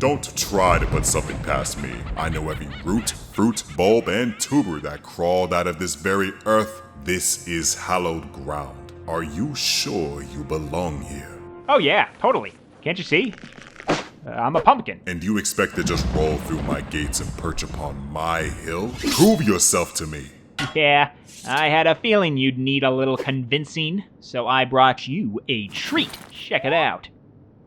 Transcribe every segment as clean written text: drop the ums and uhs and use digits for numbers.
Don't try to put something past me. I know every root, fruit, bulb, and tuber that crawled out of this very earth. This is hallowed ground. Are you sure you belong here? Oh yeah, totally. Can't you see? I'm a pumpkin. And you expect to just roll through my gates and perch upon my hill? Prove yourself to me. Yeah, I had a feeling you'd need a little convincing, so I brought you a treat. Check it out.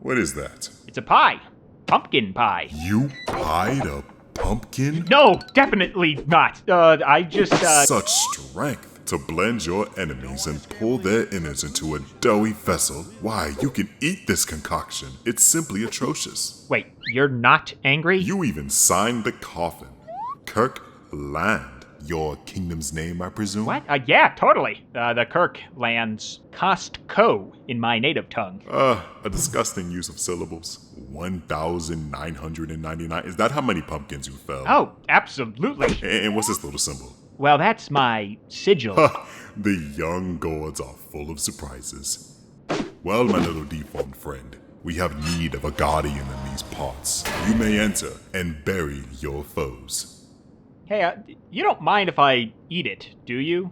What is that? It's a pie. Pumpkin pie. You pied a pumpkin? No, definitely not. I just, Such strength to blend your enemies and pull their innards into a doughy vessel. Why, you can eat this concoction. It's simply atrocious. Wait, you're not angry? You even signed the coffin. Kirk Land. Your kingdom's name, I presume? What? Yeah, totally. The Kirk lands Costco in my native tongue. A disgusting use of syllables. 1,999. Is that how many pumpkins you fell? Oh, absolutely. And what's this little symbol? Well, that's my sigil. The young gods are full of surprises. Well, my little deformed friend, we have need of a guardian in these parts. You may enter and bury your foes. Hey, you don't mind if I eat it, do you?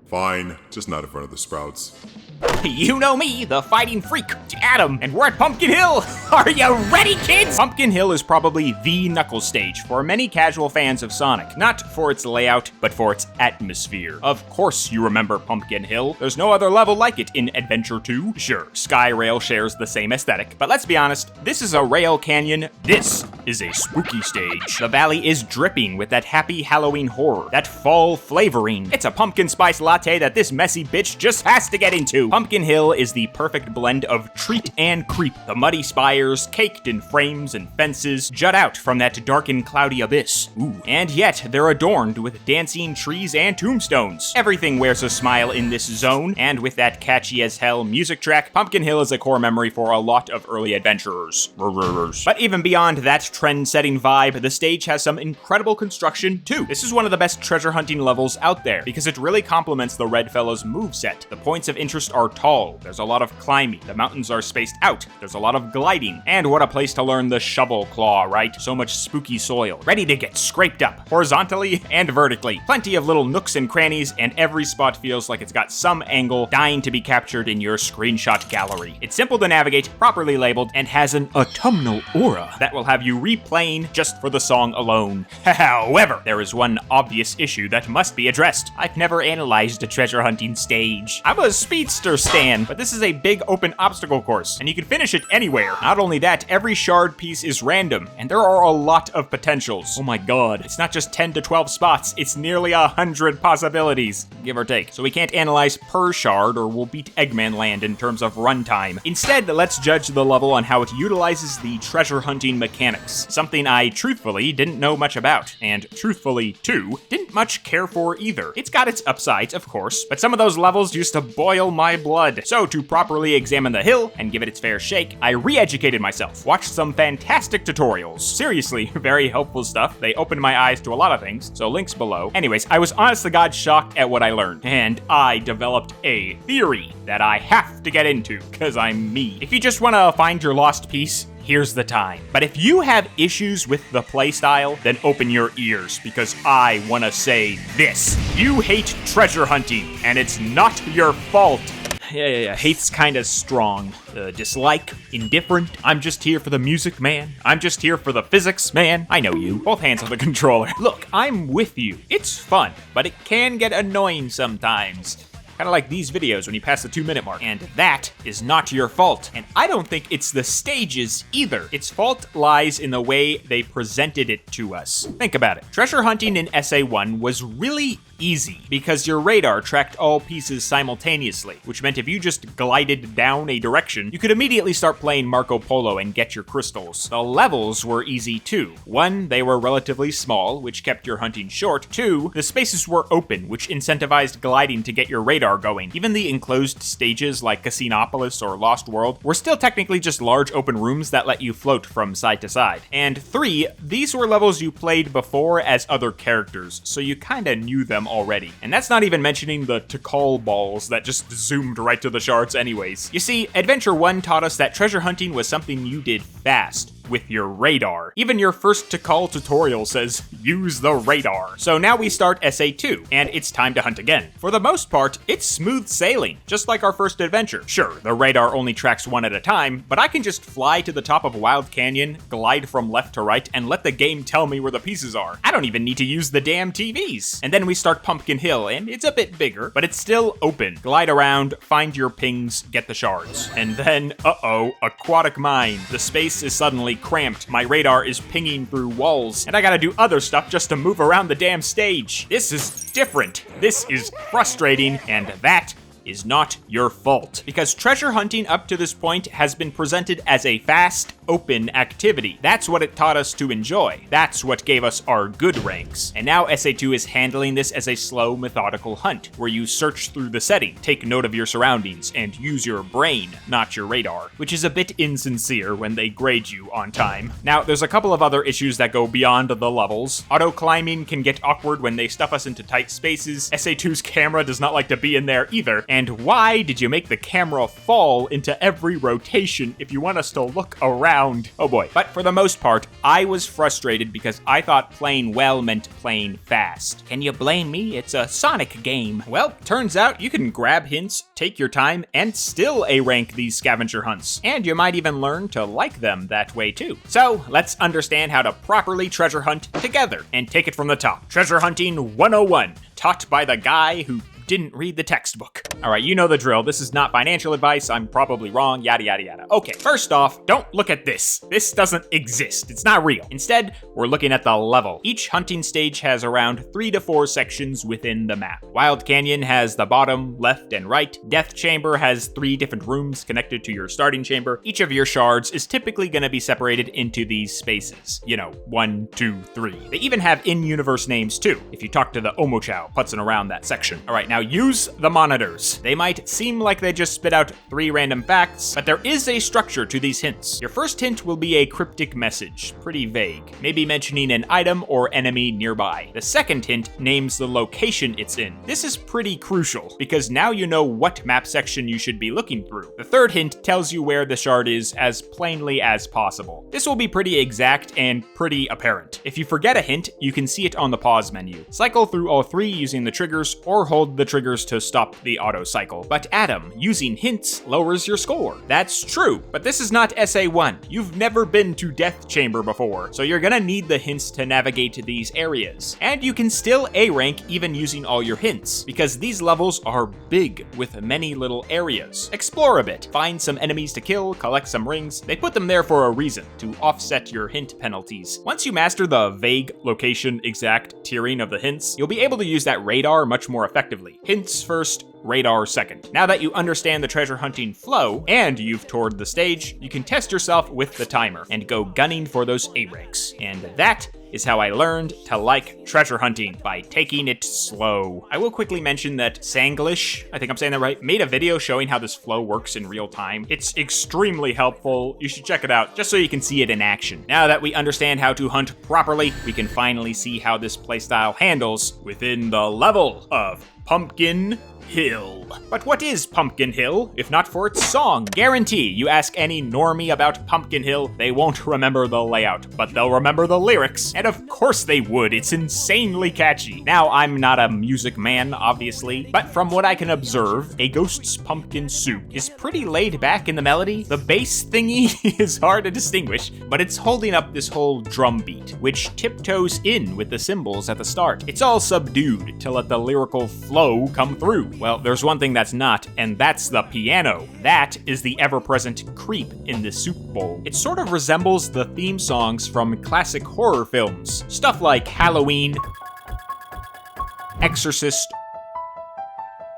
Fine, just not in front of the sprouts. You know me, the fighting freak, Adam, and we're at Pumpkin Hill. Are you ready, kids? Pumpkin Hill is probably the Knuckles stage for many casual fans of Sonic. Not for its layout, but for its atmosphere. Of course you remember Pumpkin Hill. There's no other level like it in Adventure 2. Sure, Sky Rail shares the same aesthetic, but let's be honest, this is a rail canyon. This is a spooky stage. The valley is dripping with that happy Halloween horror, that fall flavoring. It's a pumpkin spice latte that this messy bitch just has to get into. Pumpkin Hill is the perfect blend of treat and creep. The muddy spires, caked in frames and fences, jut out from that dark and cloudy abyss. Ooh. And yet, they're adorned with dancing trees and tombstones. Everything wears a smile in this zone, and with that catchy as hell music track, Pumpkin Hill is a core memory for a lot of early adventurers. But even beyond that trend-setting vibe, the stage has some incredible construction too. This is one of the best treasure hunting levels out there, because it really complements the Red Fellow's moveset. The points of interest are tall, there's a lot of climbing, the mountains are spaced out, there's a lot of gliding, and what a place to learn the shovel claw, right? So much spooky soil, ready to get scraped up, horizontally and vertically. Plenty of little nooks and crannies, and every spot feels like it's got some angle dying to be captured in your screenshot gallery. It's simple to navigate, properly labeled, and has an autumnal aura that will have you replaying just for the song alone. However, there is one obvious issue that must be addressed. I've never analyzed a treasure hunting stage. I'm a speedster stan, but this is a big open obstacle course, and you can finish it anywhere. Not only that, every shard piece is random, and there are a lot of potentials. Oh my god, it's not just 10 to 12 spots, it's nearly 100 possibilities, give or take. So we can't analyze per shard, or we'll beat Eggman Land in terms of runtime. Instead, let's judge the level on how it utilizes the treasure hunting mechanics, something I truthfully didn't know much about, and truthfully, too, didn't much care for either. It's got its upsides, of course, but some of those levels used to boil my blood. So to properly examine the hill and give it its fair shake, I re-educated myself, watched some fantastic tutorials. Seriously, very helpful stuff. They opened my eyes to a lot of things, so links below. Anyways, I was honest to God shocked at what I learned, and I developed a theory that I have to get into, cause I'm me. If you just wanna find your lost piece, here's the time. But if you have issues with the playstyle, then open your ears, because I wanna say this. You hate treasure hunting, and it's not your fault. Yeah, hate's kinda strong. Dislike, indifferent, I'm just here for the music, man. I'm just here for the physics, man. I know you. Both hands on the controller. Look, I'm with you. It's fun, but it can get annoying sometimes. Kind of like these videos when you pass the 2-minute mark. And that is not your fault. And I don't think it's the stages either. Its fault lies in the way they presented it to us. Think about it. Treasure hunting in SA1 was really easy because your radar tracked all pieces simultaneously, which meant if you just glided down a direction, you could immediately start playing Marco Polo and get your crystals. The levels were easy too. 1, they were relatively small, which kept your hunting short. 2, the spaces were open, which incentivized gliding to get your radar going. Even the enclosed stages like Casinopolis or Lost World were still technically just large open rooms that let you float from side to side. And 3, these were levels you played before as other characters, so you kinda knew them already. And that's not even mentioning the Tikal balls that just zoomed right to the shards anyways. You see, Adventure 1 taught us that treasure hunting was something you did fast. with your radar. Even your first to call tutorial says, use the radar. So now we start SA2, and it's time to hunt again. For the most part, it's smooth sailing, just like our first adventure. Sure, the radar only tracks one at a time, but I can just fly to the top of Wild Canyon, glide from left to right, and let the game tell me where the pieces are. I don't even need to use the damn TVs. And then we start Pumpkin Hill, and it's a bit bigger, but it's still open. Glide around, find your pings, get the shards. And then, uh-oh, aquatic mine. The space is suddenly cramped, my radar is pinging through walls, and I gotta do other stuff just to move around the damn stage. This is different. This is frustrating, and that is not your fault. Because treasure hunting up to this point has been presented as a fast, open activity. That's what it taught us to enjoy. That's what gave us our good ranks. And now SA2 is handling this as a slow, methodical hunt, where you search through the setting, take note of your surroundings, and use your brain, not your radar, which is a bit insincere when they grade you on time. Now, there's a couple of other issues that go beyond the levels. Auto climbing can get awkward when they stuff us into tight spaces. SA2's camera does not like to be in there either. And why did you make the camera fall into every rotation if you want us to look around? Oh boy. But for the most part, I was frustrated because I thought playing well meant playing fast. Can you blame me? It's a Sonic game. Well, turns out you can grab hints, take your time, and still A-rank these scavenger hunts. And you might even learn to like them that way too. So, let's understand how to properly treasure hunt together and take it from the top. Treasure Hunting 101, taught by the guy who didn't read the textbook. All right, you know the drill. This is not financial advice. I'm probably wrong, yada, yada, yada. Okay, first off, don't look at this. This doesn't exist. It's not real. Instead, we're looking at the level. Each hunting stage has around 3 to 4 sections within the map. Wild Canyon has the bottom, left, and right. Death Chamber has 3 different rooms connected to your starting chamber. Each of your shards is typically going to be separated into these spaces. You know, 1, 2, 3. They even have in-universe names too, if you talk to the Omochao putzing around that section. All right, now use the monitors. They might seem like they just spit out 3 random facts, but there is a structure to these hints. Your first hint will be a cryptic message, pretty vague, maybe mentioning an item or enemy nearby. The second hint names the location it's in. This is pretty crucial, because now you know what map section you should be looking through. The third hint tells you where the shard is as plainly as possible. This will be pretty exact and pretty apparent. If you forget a hint, you can see it on the pause menu. Cycle through all 3 using the triggers, or hold the triggers to stop the auto cycle. But Adam, using hints lowers your score. That's true, but this is not SA1. You've never been to Death Chamber before, so you're gonna need the hints to navigate these areas. And you can still A-rank even using all your hints, because these levels are big with many little areas. Explore a bit, find some enemies to kill, collect some rings. They put them there for a reason, to offset your hint penalties. Once you master the vague, location, exact tiering of the hints, you'll be able to use that radar much more effectively. Hints first, radar second. Now that you understand the treasure hunting flow, and you've toured the stage, you can test yourself with the timer, and go gunning for those A-ranks. And that is how I learned to like treasure hunting, by taking it slow. I will quickly mention that Sanglish, I think I'm saying that right, made a video showing how this flow works in real time. It's extremely helpful. You should check it out, just so you can see it in action. Now that we understand how to hunt properly, we can finally see how this playstyle handles within the level of Pumpkin Hill. But what is Pumpkin Hill, if not for its song? Guarantee you ask any normie about Pumpkin Hill, they won't remember the layout, but they'll remember the lyrics. And of course they would, it's insanely catchy. Now, I'm not a music man, obviously, but from what I can observe, A Ghost's Pumpkin Soup is pretty laid back in the melody. The bass thingy is hard to distinguish, but it's holding up this whole drum beat, which tiptoes in with the cymbals at the start. It's all subdued to let the lyrical flow come through. Well, there's one thing that's not, and that's the piano. That is the ever-present creep in the soup bowl. It sort of resembles the theme songs from classic horror films. Stuff like Halloween, Exorcist,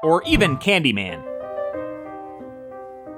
or even Candyman.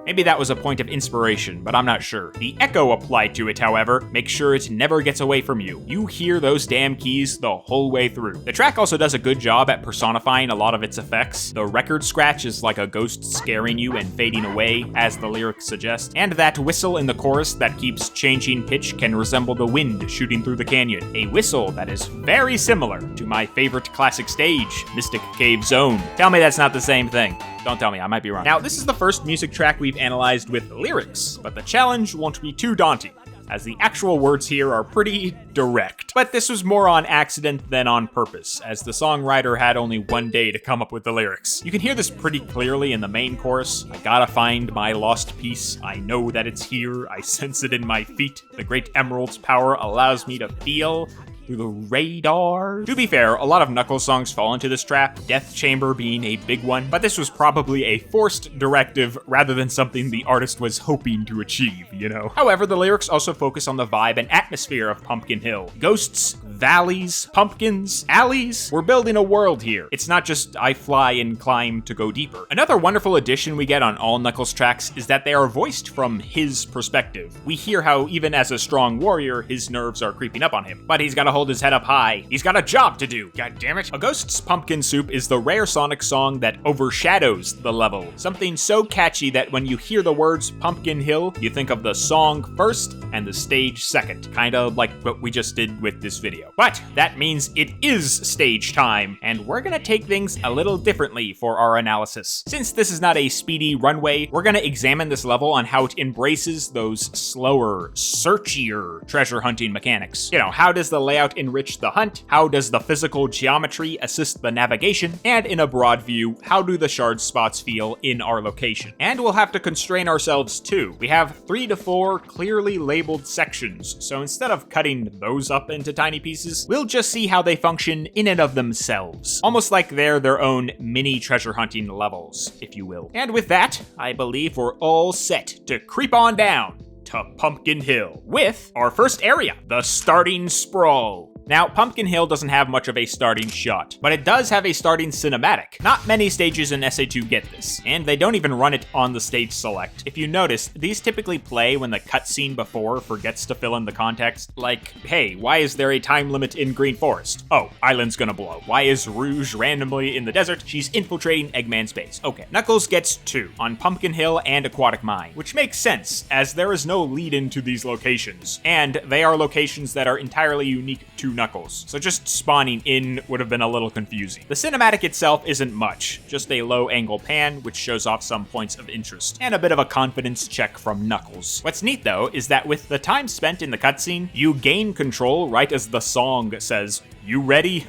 Maybe that was a point of inspiration, but I'm not sure. The echo applied to it, however, makes sure it never gets away from you. You hear those damn keys the whole way through. The track also does a good job at personifying a lot of its effects. The record scratch is like a ghost scaring you and fading away, as the lyrics suggest. And that whistle in the chorus that keeps changing pitch can resemble the wind shooting through the canyon. A whistle that is very similar to my favorite classic stage, Mystic Cave Zone. Tell me that's not the same thing. Don't tell me, I might be wrong. Now, this is the first music track we've analyzed with lyrics, but the challenge won't be too daunting. as the actual words here are pretty direct. But this was more on accident than on purpose, as the songwriter had only one day to come up with the lyrics. You can hear this pretty clearly in the main chorus. I gotta find my lost piece. I know that it's here. I sense it in my feet. The great emerald's power allows me to feel through the radar. To be fair, a lot of Knuckles songs fall into this trap, Death Chamber being a big one, but this was probably a forced directive rather than something the artist was hoping to achieve, you know? However, the lyrics also focus on the vibe and atmosphere of Pumpkin Hill. Ghosts, valleys, pumpkins, alleys. We're building a world here. It's not just I fly and climb to go deeper. Another wonderful addition we get on all Knuckles tracks is that they are voiced from his perspective. We hear how even as a strong warrior, his nerves are creeping up on him, but he's gotta hold his head up high. He's got a job to do. God damn it. A Ghost's Pumpkin Soup is the rare Sonic song that overshadows the level. Something so catchy that when you hear the words Pumpkin Hill, you think of the song first and the stage second. Kinda like what we just did with this video. But that means it is stage time, and we're gonna take things a little differently for our analysis. Since this is not a speedy runway, we're gonna examine this level on how it embraces those slower, searchier treasure hunting mechanics. You know, how does the layout enrich the hunt? How does the physical geometry assist the navigation? And in a broad view, how do the shard spots feel in our location? And we'll have to constrain ourselves too. We have 3 to 4 clearly labeled sections, so instead of cutting those up into tiny pieces, we'll just see how they function in and of themselves. Almost like they're their own mini treasure hunting levels, if you will. And with that, I believe we're all set to creep on down to Pumpkin Hill with our first area, the starting sprawl. Now, Pumpkin Hill doesn't have much of a starting shot, but it does have a starting cinematic. Not many stages in SA2 get this, and they don't even run it on the stage select. If you notice, these typically play when the cutscene before forgets to fill in the context, like, hey, why is there a time limit in Green Forest? Oh, island's gonna blow. Why is Rouge randomly in the desert? She's infiltrating Eggman's base. Okay, Knuckles gets 2, on Pumpkin Hill and Aquatic Mine, which makes sense, as there is no lead into these locations, and they are locations that are entirely unique to Knuckles, so just spawning in would have been a little confusing. The cinematic itself isn't much, just a low-angle pan which shows off some points of interest, and a bit of a confidence check from Knuckles. What's neat though is that with the time spent in the cutscene, you gain control right as the song says, "You ready?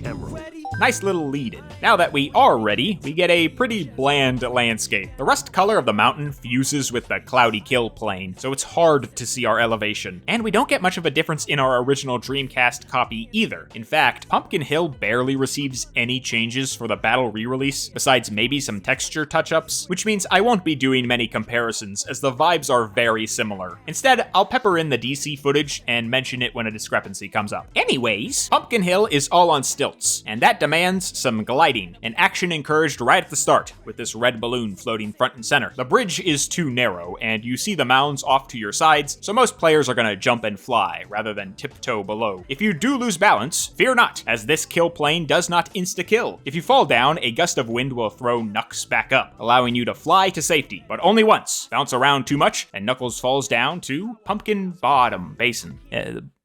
Emerald." Nice little lead-in. Now that we are ready, we get a pretty bland landscape. The rust color of the mountain fuses with the cloudy kill plane, so it's hard to see our elevation. And we don't get much of a difference in our original Dreamcast copy either. In fact, Pumpkin Hill barely receives any changes for the battle re-release, besides maybe some texture touch-ups, which means I won't be doing many comparisons, as the vibes are very similar. Instead, I'll pepper in the DC footage and mention it when a discrepancy comes up. Anyways, Pumpkin Hill is all on stilts, and that demands some gliding, and action encouraged right at the start, with this red balloon floating front and center. The bridge is too narrow, and you see the mounds off to your sides, so most players are gonna jump and fly, rather than tiptoe below. If you do lose balance, fear not, as this kill plane does not insta-kill. If you fall down, a gust of wind will throw Knucks back up, allowing you to fly to safety, but only once. Bounce around too much, and Knuckles falls down to Pumpkin Bottom Basin.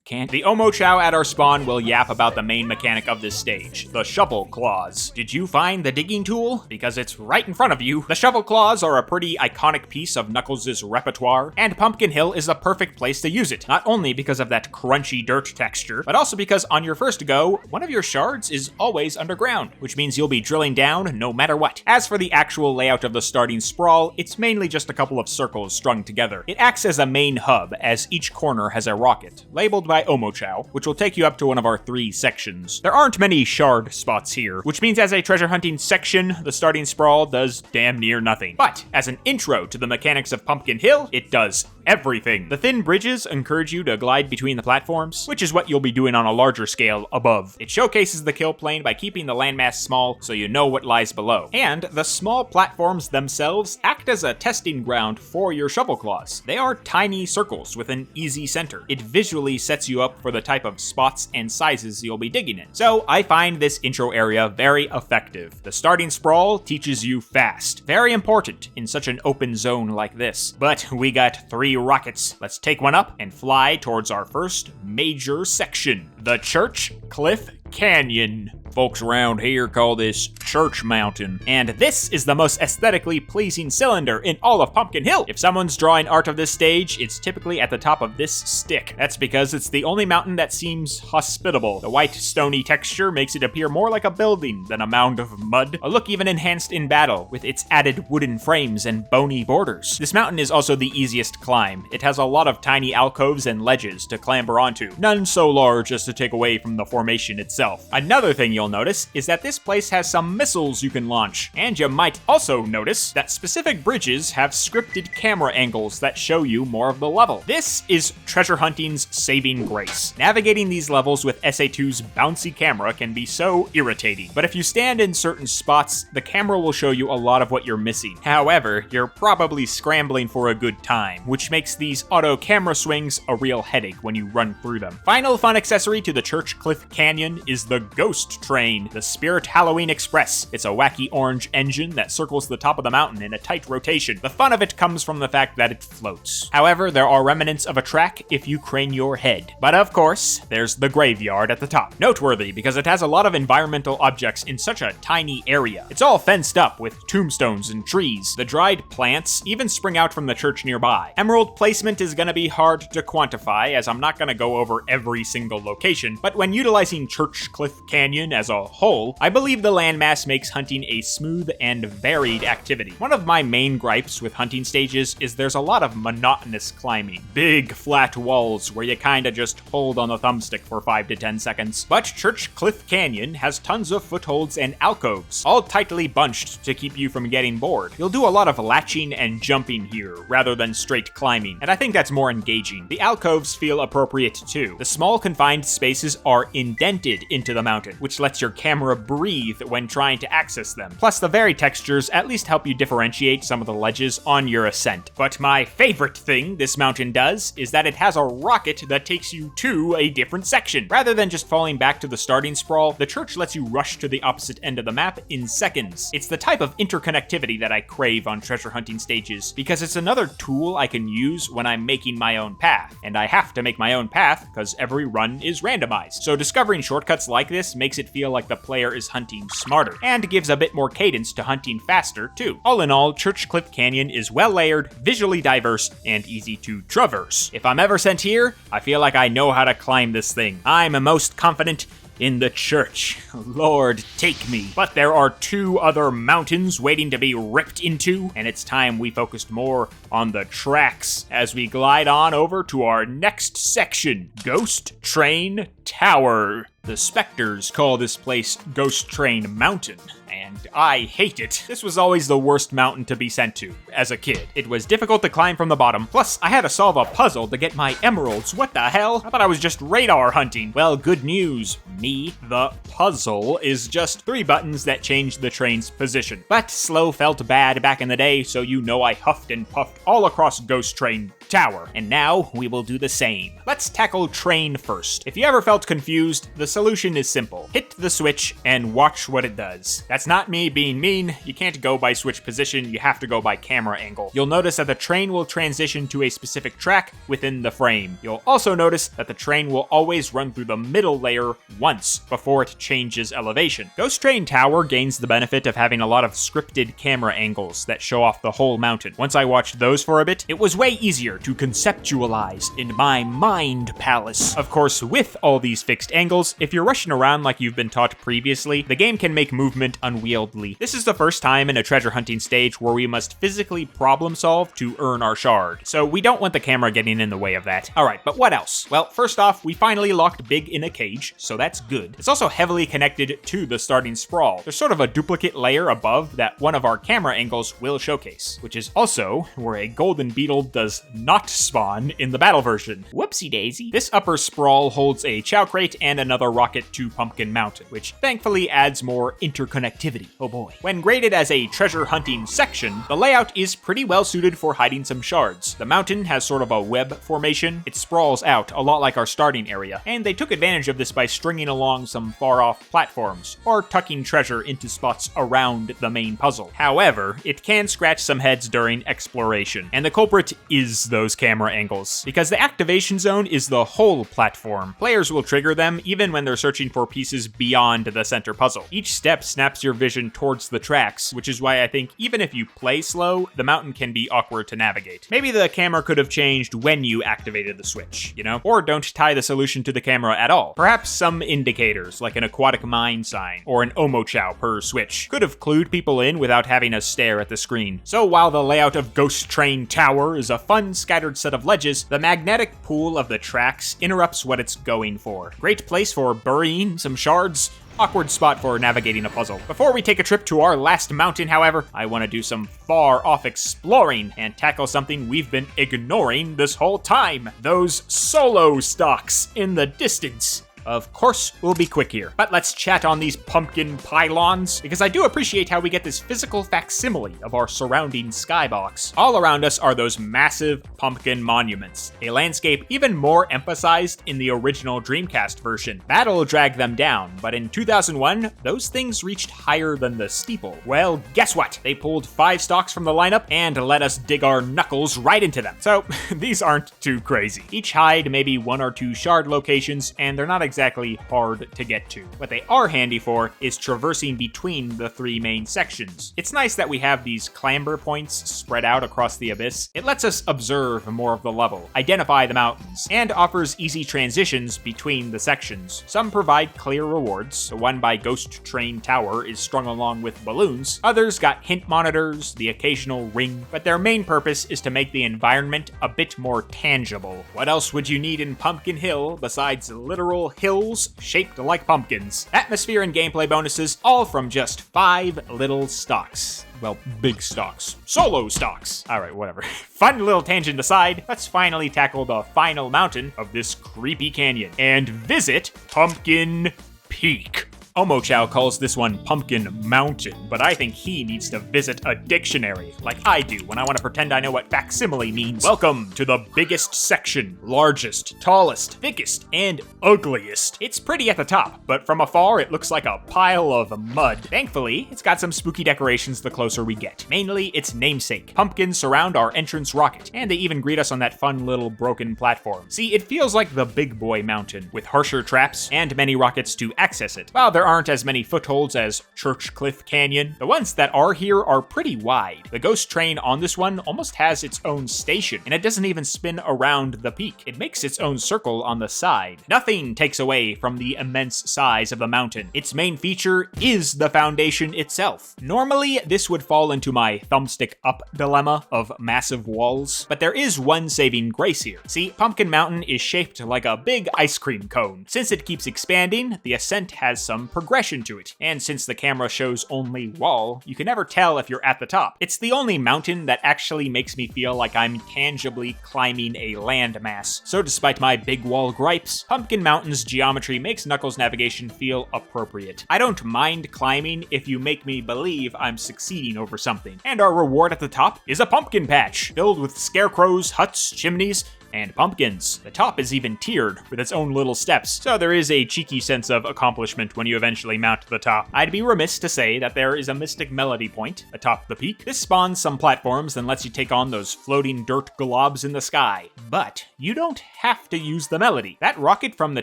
The Omo Chow at our spawn will yap about the main mechanic of this stage, the shovel claws. Did you find the digging tool? Because it's right in front of you. The shovel claws are a pretty iconic piece of Knuckles' repertoire, and Pumpkin Hill is the perfect place to use it, not only because of that crunchy dirt texture, but also because on your first go, one of your shards is always underground, which means you'll be drilling down no matter what. As for the actual layout of the starting sprawl, it's mainly just a couple of circles strung together. It acts as a main hub, as each corner has a rocket, labeled by Omo Chow, which will take you up to one of our 3 sections. There aren't many shard spots here, which means as a treasure hunting section, the starting sprawl does damn near nothing. But as an intro to the mechanics of Pumpkin Hill, it does everything. The thin bridges encourage you to glide between the platforms, which is what you'll be doing on a larger scale above. It showcases the kill plane by keeping the landmass small so you know what lies below. And the small platforms themselves act as a testing ground for your shovel claws. They are tiny circles with an easy center. It visually sets you up for the type of spots and sizes you'll be digging in. So I find this intro area very effective. The starting sprawl teaches you fast. Very important in such an open zone like this. But we got 3 rockets. Let's take one up and fly towards our first major section, the Church Cliff Canyon. Folks around here call this Church Mountain. And this is the most aesthetically pleasing cylinder in all of Pumpkin Hill. If someone's drawing art of this stage, it's typically at the top of this stick. That's because it's the only mountain that seems hospitable. The white stony texture makes it appear more like a building than a mound of mud, a look even enhanced in battle with its added wooden frames and bony borders. This mountain is also the easiest climb. It has a lot of tiny alcoves and ledges to clamber onto, none so large as to take away from the formation itself. Another thing you'll notice is that this place has some missiles you can launch, and you might also notice that specific bridges have scripted camera angles that show you more of the level. This is treasure hunting's saving grace. Navigating these levels with SA2's bouncy camera can be so irritating, but if you stand in certain spots, the camera will show you a lot of what you're missing. However, you're probably scrambling for a good time, which makes these auto camera swings a real headache when you run through them. Final fun accessory to the Church Cliff Canyon is the Ghost Train, the Spirit Halloween Express. It's a wacky orange engine that circles the top of the mountain in a tight rotation. The fun of it comes from the fact that it floats. However, there are remnants of a track if you crane your head. But of course, there's the graveyard at the top. Noteworthy because it has a lot of environmental objects in such a tiny area. It's all fenced up with tombstones and trees. The dried plants even spring out from the church nearby. Emerald placement is gonna be hard to quantify, as I'm not gonna go over every single location, but when utilizing Church Cliff Canyon as a whole, I believe the landmass makes hunting a smooth and varied activity. One of my main gripes with hunting stages is there's a lot of monotonous climbing. Big flat walls where you kinda just hold on the thumbstick for 5 to 10 seconds. But Church Cliff Canyon has tons of footholds and alcoves, all tightly bunched to keep you from getting bored. You'll do a lot of latching and jumping here, rather than straight climbing, and I think that's more engaging. The alcoves feel appropriate too. The small confined spaces are indented into the mountain, which lets your camera breathe when trying to access them. Plus, the varied textures at least help you differentiate some of the ledges on your ascent. But my favorite thing this mountain does is that it has a rocket that takes you to a different section. Rather than just falling back to the starting sprawl, the church lets you rush to the opposite end of the map in seconds. It's the type of interconnectivity that I crave on treasure hunting stages, because it's another tool I can use when I'm making my own path. And I have to make my own path because every run is randomized. So discovering shortcuts like this makes it feel like the player is hunting smarter, and gives a bit more cadence to hunting faster too. All in all, Church Cliff Canyon is well layered, visually diverse, and easy to traverse. If I'm ever sent here, I feel like I know how to climb this thing. I'm most confident in the church. Lord, take me. But there are 2 other mountains waiting to be ripped into, and it's time we focused more on the tracks as we glide on over to our next section, Ghost Train Tower. The Spectres call this place Ghost Train Mountain, and I hate it. This was always the worst mountain to be sent to as a kid. It was difficult to climb from the bottom, plus I had to solve a puzzle to get my emeralds. What the hell? I thought I was just radar hunting. Well, good news, me. The puzzle is just 3 buttons that change the train's position. But slow felt bad back in the day, so you know I huffed and puffed all across Ghost Train Tower, and now we will do the same. Let's tackle train first. If you ever felt confused, the solution is simple. Hit the switch and watch what it does. That's not me being mean. You can't go by switch position, you have to go by camera angle. You'll notice that the train will transition to a specific track within the frame. You'll also notice that the train will always run through the middle layer once before it changes elevation. Ghost Train Tower gains the benefit of having a lot of scripted camera angles that show off the whole mountain. Once I watched those for a bit, it was way easier to conceptualize in my mind palace. Of course, with all these fixed angles, if you're rushing around like you've been taught previously, the game can make movement unwieldy. This is the first time in a treasure hunting stage where we must physically problem solve to earn our shard, so we don't want the camera getting in the way of that. Alright, but what else? Well, first off, we finally locked Big in a cage, so that's good. It's also heavily connected to the starting sprawl. There's sort of a duplicate layer above that one of our camera angles will showcase, which is also where a golden beetle does not spawn in the battle version. Whoopsie daisy. This upper sprawl holds a chow crate and another rocket to Pumpkin Mountain, which thankfully adds more interconnectivity. Oh boy. When graded as a treasure hunting section, the layout is pretty well suited for hiding some shards. The mountain has sort of a web formation. It sprawls out a lot like our starting area, and they took advantage of this by stringing along some far-off platforms, or tucking treasure into spots around the main puzzle. However, it can scratch some heads during exploration, and the culprit is those camera angles, because the activation zone is the whole platform. Players will trigger them even when they're searching for pieces beyond the center puzzle. Each step snaps your vision towards the tracks, which is why I think even if you play slow, the mountain can be awkward to navigate. Maybe the camera could have changed when you activated the switch, you know? Or don't tie the solution to the camera at all. Perhaps some indicators, like an aquatic mine sign, or an omochow per switch, could have clued people in without having us stare at the screen. So while the layout of Ghost Train Tower is a fun scattered set of ledges, the magnetic pool of the tracks interrupts what it's going for. Great place for burying some shards, awkward spot for navigating a puzzle. Before we take a trip to our last mountain, however, I want to do some far-off exploring and tackle something we've been ignoring this whole time. Those solo stocks in the distance. Of course, we'll be quick here, but let's chat on these pumpkin pylons, because I do appreciate how we get this physical facsimile of our surrounding skybox. All around us are those massive pumpkin monuments, a landscape even more emphasized in the original Dreamcast version. Battle dragged them down, but in 2001, those things reached higher than the steeple. Well, guess what? They pulled 5 stocks from the lineup and let us dig our knuckles right into them. So, these aren't too crazy. Each hide maybe 1 or 2 shard locations, and they're not exactly hard to get to. What they are handy for is traversing between the 3 main sections. It's nice that we have these clamber points spread out across the abyss. It lets us observe more of the level, identify the mountains, and offers easy transitions between the sections. Some provide clear rewards. The one by Ghost Train Tower is strung along with balloons. Others got hint monitors, the occasional ring, but their main purpose is to make the environment a bit more tangible. What else would you need in Pumpkin Hill besides literal hills shaped like pumpkins? Atmosphere and gameplay bonuses, all from just 5 little stocks. Well, big stocks. Solo stocks. Alright, whatever. Fun little tangent aside, let's finally tackle the final mountain of this creepy canyon and visit Pumpkin Peak. Omochow calls this one Pumpkin Mountain, but I think he needs to visit a dictionary, like I do when I want to pretend I know what facsimile means. Welcome to the biggest section, largest, tallest, thickest, and ugliest. It's pretty at the top, but from afar it looks like a pile of mud. Thankfully, it's got some spooky decorations the closer we get. Mainly its namesake. Pumpkins surround our entrance rocket, and they even greet us on that fun little broken platform. See, it feels like the big boy mountain, with harsher traps and many rockets to access it. While there aren't as many footholds as Church Cliff Canyon, the ones that are here are pretty wide. The ghost train on this one almost has its own station, and it doesn't even spin around the peak. It makes its own circle on the side. Nothing takes away from the immense size of the mountain. Its main feature is the foundation itself. Normally, this would fall into my thumbstick up dilemma of massive walls, but there is one saving grace here. See, Pumpkin Mountain is shaped like a big ice cream cone. Since it keeps expanding, the ascent has some progression to it, and since the camera shows only wall, you can never tell if you're at the top. It's the only mountain that actually makes me feel like I'm tangibly climbing a landmass. So despite my big wall gripes, Pumpkin Mountain's geometry makes Knuckles' navigation feel appropriate. I don't mind climbing if you make me believe I'm succeeding over something. And our reward at the top is a pumpkin patch, filled with scarecrows, huts, chimneys, and pumpkins. The top is even tiered with its own little steps, so there is a cheeky sense of accomplishment when you eventually mount to the top. I'd be remiss to say that there is a mystic melody point atop the peak. This spawns some platforms and lets you take on those floating dirt globs in the sky. But you don't have to use the melody. That rocket from the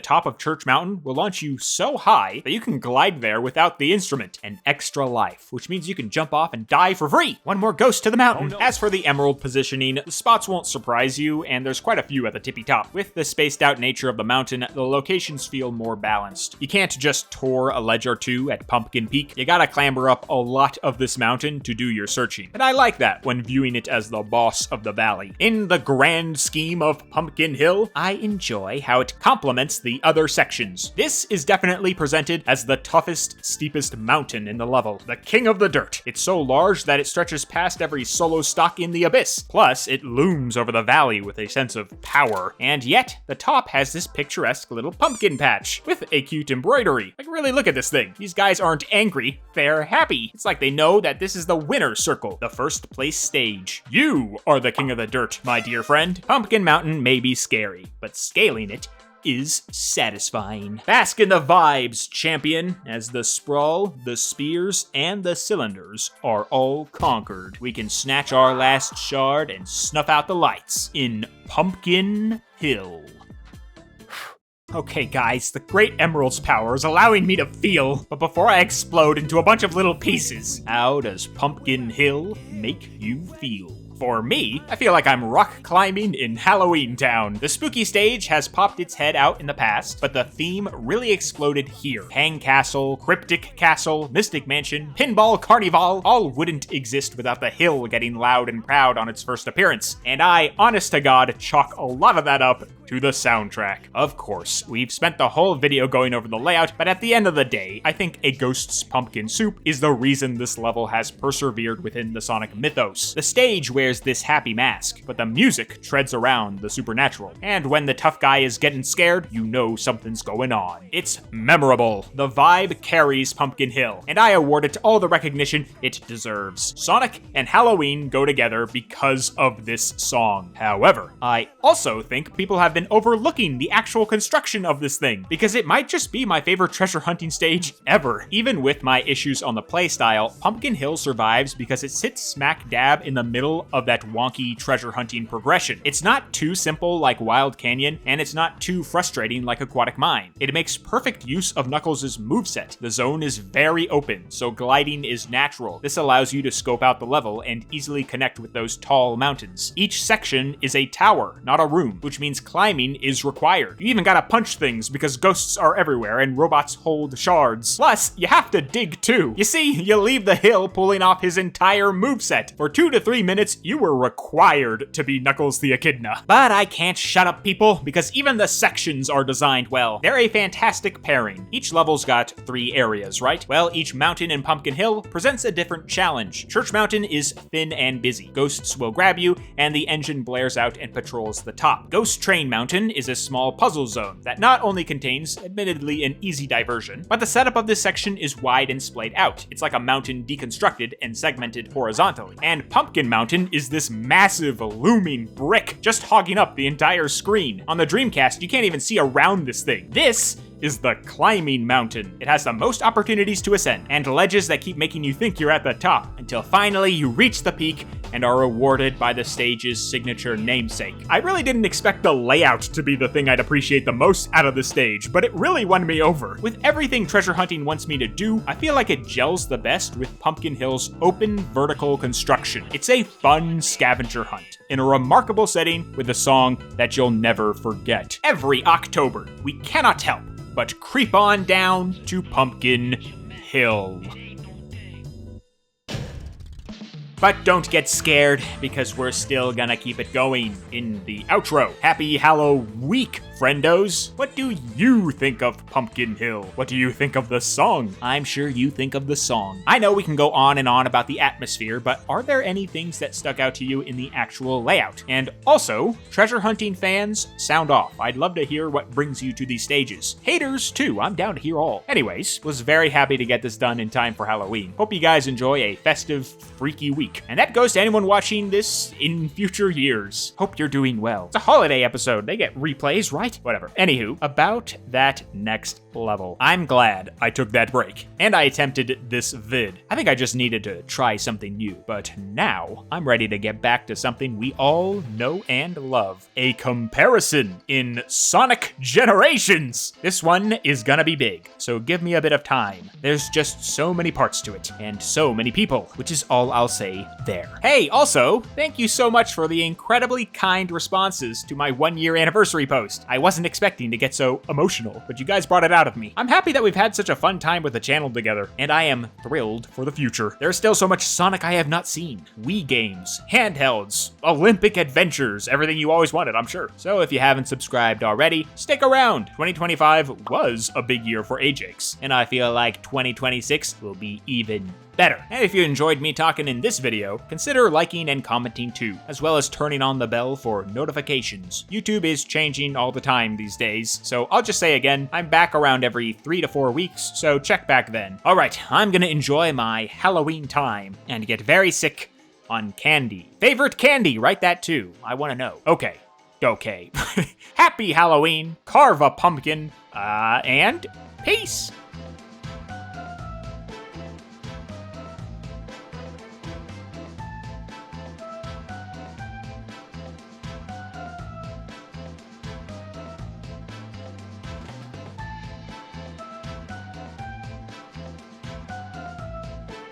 top of Church Mountain will launch you so high that you can glide there without the instrument. An extra life, which means you can jump off and die for free. One more ghost to the mountain. Oh, no. As for the emerald positioning, the spots won't surprise you, and there's quite a few at the tippy top. With the spaced out nature of the mountain, the locations feel more balanced. You can't just tour a ledge or two at Pumpkin Peak. You gotta clamber up a lot of this mountain to do your searching. And I like that when viewing it as the boss of the valley. In the grand scheme of Pumpkin Hill, I enjoy how it complements the other sections. This is definitely presented as the toughest, steepest mountain in the level, the king of the dirt. It's so large that it stretches past every solo stock in the abyss. Plus, it looms over the valley with a sense of power. And yet, the top has this picturesque little pumpkin patch with a cute embroidery. Like, really look at this thing. These guys aren't angry, they're happy. It's like they know that this is the winner's circle, the first place stage. You are the king of the dirt, my dear friend. Pumpkin Mountain may be scary, but scaling it is satisfying. Bask in the vibes, champion, as the sprawl, the spears, and the cylinders are all conquered. We can snatch our last shard and snuff out the lights in Pumpkin Hill. Okay guys, the Great Emerald's power is allowing me to feel, but before I explode into a bunch of little pieces, how does Pumpkin Hill make you feel? For me, I feel like I'm rock climbing in Halloween Town. The spooky stage has popped its head out in the past, but the theme really exploded here. Hang Castle, Cryptic Castle, Mystic Mansion, Pinball Carnival, all wouldn't exist without the hill getting loud and proud on its first appearance. And I, honest to God, chalk a lot of that up to the soundtrack. Of course, we've spent the whole video going over the layout, but at the end of the day, I think a ghost's pumpkin soup is the reason this level has persevered within the Sonic mythos. The stage wears this happy mask, but the music treads around the supernatural. And when the tough guy is getting scared, you know something's going on. It's memorable. The vibe carries Pumpkin Hill, and I award it all the recognition it deserves. Sonic and Halloween go together because of this song. However, I also think people have been overlooking the actual construction of this thing, because it might just be my favorite treasure hunting stage ever. Even with my issues on the playstyle, Pumpkin Hill survives because it sits smack dab in the middle of that wonky treasure hunting progression. It's not too simple like Wild Canyon, and it's not too frustrating like Aquatic Mine. It makes perfect use of Knuckles' moveset. The zone is very open, so gliding is natural. This allows you to scope out the level and easily connect with those tall mountains. Each section is a tower, not a room, which means climbing is required. You even gotta punch things because ghosts are everywhere and robots hold shards. Plus, you have to dig too. You see, you leave the hill pulling off his entire moveset. For 2 to 3 minutes, you were required to be Knuckles the Echidna. But I can't shut up, people, because even the sections are designed well. They're a fantastic pairing. Each level's got 3 areas, right? Well, each mountain in Pumpkin Hill presents a different challenge. Church Mountain is thin and busy. Ghosts will grab you, and the engine blares out and patrols the top. Ghost Train Mountain is a small puzzle zone that not only contains, admittedly, an easy diversion, but the setup of this section is wide and splayed out. It's like a mountain deconstructed and segmented horizontally. And Pumpkin Mountain is this massive, looming brick just hogging up the entire screen. On the Dreamcast, you can't even see around this thing. This is the Climbing Mountain. It has the most opportunities to ascend, and ledges that keep making you think you're at the top, until finally you reach the peak and are rewarded by the stage's signature namesake. I really didn't expect the layout to be the thing I'd appreciate the most out of the stage, but it really won me over. With everything treasure hunting wants me to do, I feel like it gels the best with Pumpkin Hill's open vertical construction. It's a fun scavenger hunt in a remarkable setting with a song that you'll never forget. Every October, we cannot help but creep on down to Pumpkin Hill. But don't get scared, because we're still gonna keep it going in the outro. Happy Hallow-Week, friendos. What do you think of Pumpkin Hill? What do you think of the song? I'm sure you think of the song. I know we can go on and on about the atmosphere, but are there any things that stuck out to you in the actual layout? And also, treasure hunting fans, sound off. I'd love to hear what brings you to these stages. Haters, too. I'm down to hear all. Anyways, was very happy to get this done in time for Halloween. Hope you guys enjoy a festive, freaky week. And that goes to anyone watching this in future years. Hope you're doing well. It's a holiday episode. They get replays, right? Whatever. Anywho, about that next level. I'm glad I took that break, and I attempted this vid. I think I just needed to try something new, but now I'm ready to get back to something we all know and love. A comparison in Sonic Generations. This one is gonna be big, so give me a bit of time. There's just so many parts to it, and so many people, which is all I'll say there. Hey, also, thank you so much for the incredibly kind responses to my 1-year anniversary post. I wasn't expecting to get so emotional, but you guys brought it out of me. I'm happy that we've had such a fun time with the channel together, and I am thrilled for the future. There's still so much Sonic I have not seen. Wii games, handhelds, Olympic adventures, everything you always wanted, I'm sure. So if you haven't subscribed already, stick around. 2025 was a big year for Ajax, and I feel like 2026 will be even better. And if you enjoyed me talking in this video, consider liking and commenting too, as well as turning on the bell for notifications. YouTube is changing all the time these days, so I'll just say again, I'm back around every 3 to 4 weeks, so check back then. Alright, I'm gonna enjoy my Halloween time and get very sick on candy. Favorite candy, write that too, I wanna know. Okay, Okay. Happy Halloween, carve a pumpkin, and peace.